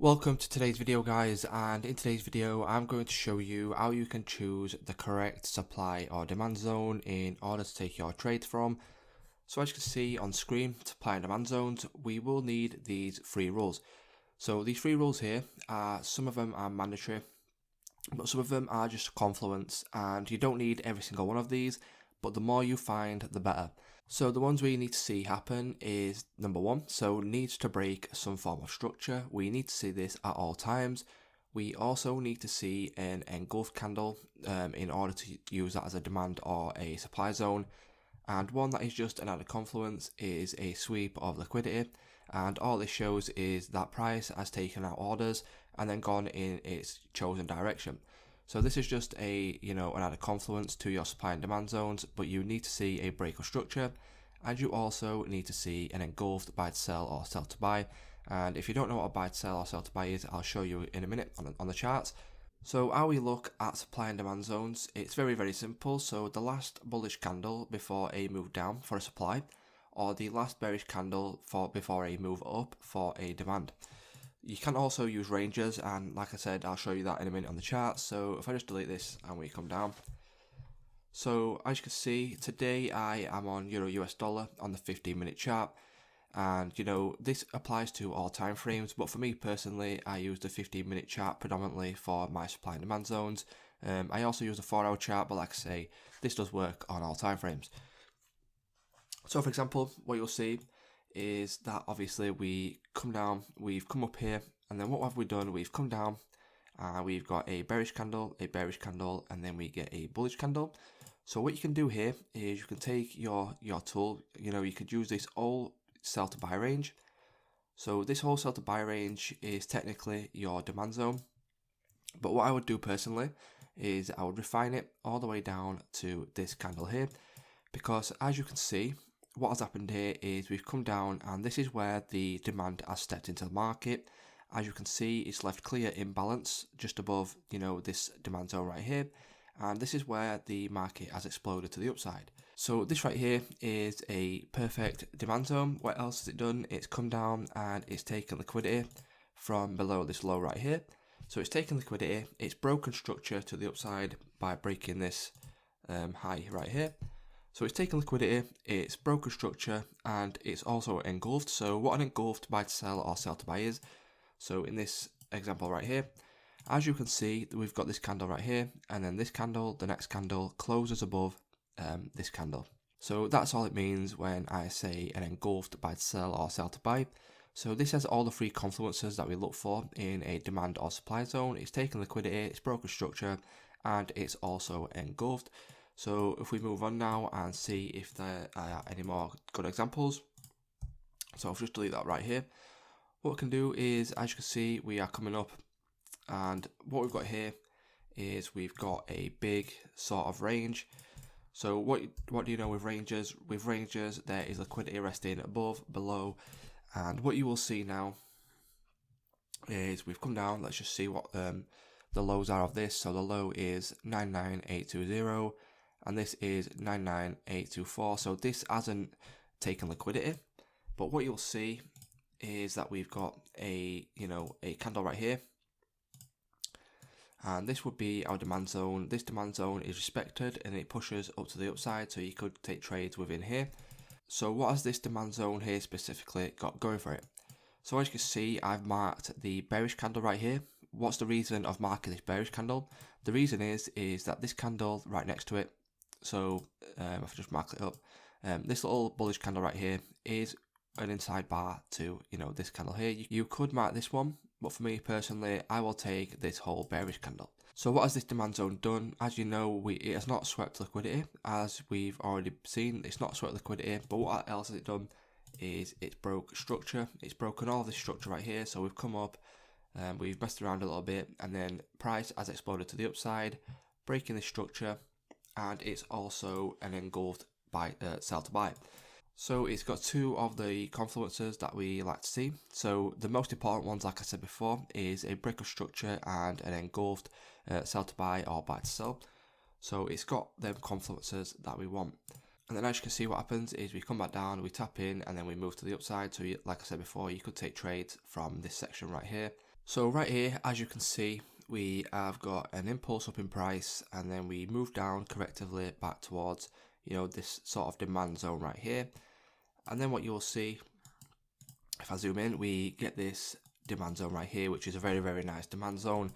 Welcome to today's video, guys, and in today's video I'm going to show you how you can choose the correct supply or demand zone in order to take your trades from. So as you can see on screen, supply and demand zones, we will need these three rules. So these three rules here, some of them are mandatory, but some of them are just a confluence, and you don't need every single one of these, but the more you find, the better. So the ones we need to see happen is number one, so needs to break some form of structure. We need to see this at all times. We also need to see an engulfed candle in order to use that as a demand or a supply zone. And one that is just an added confluence is a sweep of liquidity. And all this shows is that price has taken out orders and then gone in its chosen direction. So this is just an added confluence to your supply and demand zones, but you need to see a break of structure, and you also need to see an engulfed buy to sell or sell to buy. And if you don't know what a buy to sell or sell to buy is, I'll show you in a minute on the charts. So how we look at supply and demand zones, it's very simple. So the last bullish candle before a move down for a supply, or the last bearish candle before a move up for a demand. You can also use ranges, and like I said, I'll show you that in a minute on the chart. So if I just delete this and we come down. So as you can see, today I am on Euro US dollar on the 15-minute chart. And this applies to all time frames, but for me personally, I use the 15-minute chart predominantly for my supply and demand zones. I also use a 4-hour chart, but like I say, this does work on all time frames. So for example, what you'll see is that obviously we come down, we've come up here, and then what have we done? We've come down, we've got a bearish candle, and then we get a bullish candle. So what you can do here is you can take your tool, you could use this whole sell to buy range. So this whole sell to buy range is technically your demand zone, but what I would do personally is I would refine it all the way down to this candle here, because as you can see, what has happened here is we've come down, and this is where the demand has stepped into the market. As you can see, it's left clear imbalance just above this demand zone right here, and this is where the market has exploded to the upside. So this right here is a perfect demand zone. What else has it done? It's come down and it's taken liquidity from below this low right here. So it's taken liquidity, it's broken structure to the upside by breaking this high right here. So it's taken liquidity, it's broken structure, and it's also engulfed. So what an engulfed buy to sell or sell to buy is, so in this example right here, as you can see, we've got this candle right here, and then this candle, the next candle, closes above this candle. So that's all it means when I say an engulfed buy to sell or sell to buy. So this has all the three confluences that we look for in a demand or supply zone. It's taken liquidity, it's broken structure, and it's also engulfed. So if we move on now and see if there are any more good examples. So I'll just delete that right here. What we can do is, as you can see, we are coming up, and what we've got here is we've got a big sort of range. So what do you know with ranges? With ranges, there is liquidity resting above, below, and what you will see now is we've come down. Let's just see what the lows are of this. So the low is 99820. And this is 99824. So this hasn't taken liquidity, but what you'll see is that we've got a candle right here, and this would be our demand zone. This demand zone is respected and it pushes up to the upside, so you could take trades within here. So what has this demand zone here specifically got going for it? So as you can see, I've marked the bearish candle right here. What's the reason of marking this bearish candle? The reason is that this candle right next to it, so if I just mark it up, this little bullish candle right here is an inside bar to this candle here. You could mark this one, but for me personally, I will take this whole bearish candle. So what has this demand zone done? As you know, it has not swept liquidity, as we've already seen. It's not swept liquidity, but what else has it done is it's broke structure. It's broken all this structure right here. So we've come up, we've messed around a little bit, and then price has exploded to the upside, breaking this structure. And it's also an engulfed sell to buy. So it's got two of the confluences that we like to see. So the most important ones, like I said before, is a break of structure and an engulfed sell to buy or buy to sell. So it's got them confluences that we want. And then as you can see, what happens is we come back down, we tap in, and then we move to the upside. So like I said before, you could take trades from this section right here. So right here, as you can see, we have got an impulse up in price, and then we move down correctively back towards, this sort of demand zone right here. And then what you'll see, if I zoom in, we get this demand zone right here, which is a very, very nice demand zone.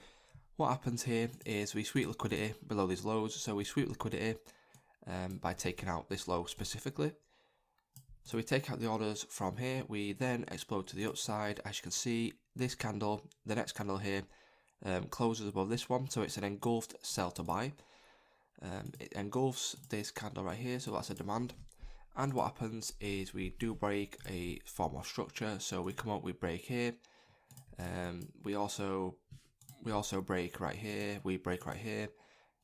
What happens here is we sweep liquidity below these lows. So we sweep liquidity by taking out this low specifically. So we take out the orders from here, we then explode to the upside. As you can see, this candle, the next candle here, closes above this one, so it's an engulfed sell to buy. It engulfs this candle right here, so that's a demand. And what happens is we do break a form of structure, so we come up, we break here. We also break right here, we break right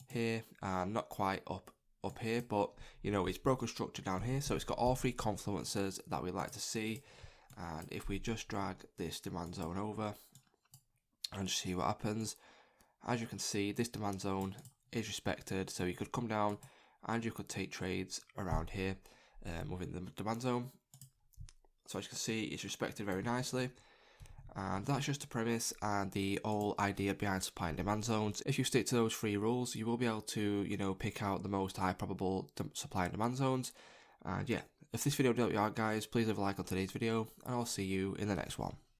here, and not quite up here, but it's broken structure down here, so it's got all three confluences that we like to see. And if we just drag this demand zone over and just see what happens, as you can see, this demand zone is respected, so you could come down and you could take trades around here within the demand zone. So as you can see, it's respected very nicely. And that's just the premise and the whole idea behind supply and demand zones. If you stick to those three rules, you will be able to, pick out the most high probable supply and demand zones. And yeah, if this video helped you out, guys, please leave a like on today's video, and I'll see you in the next one.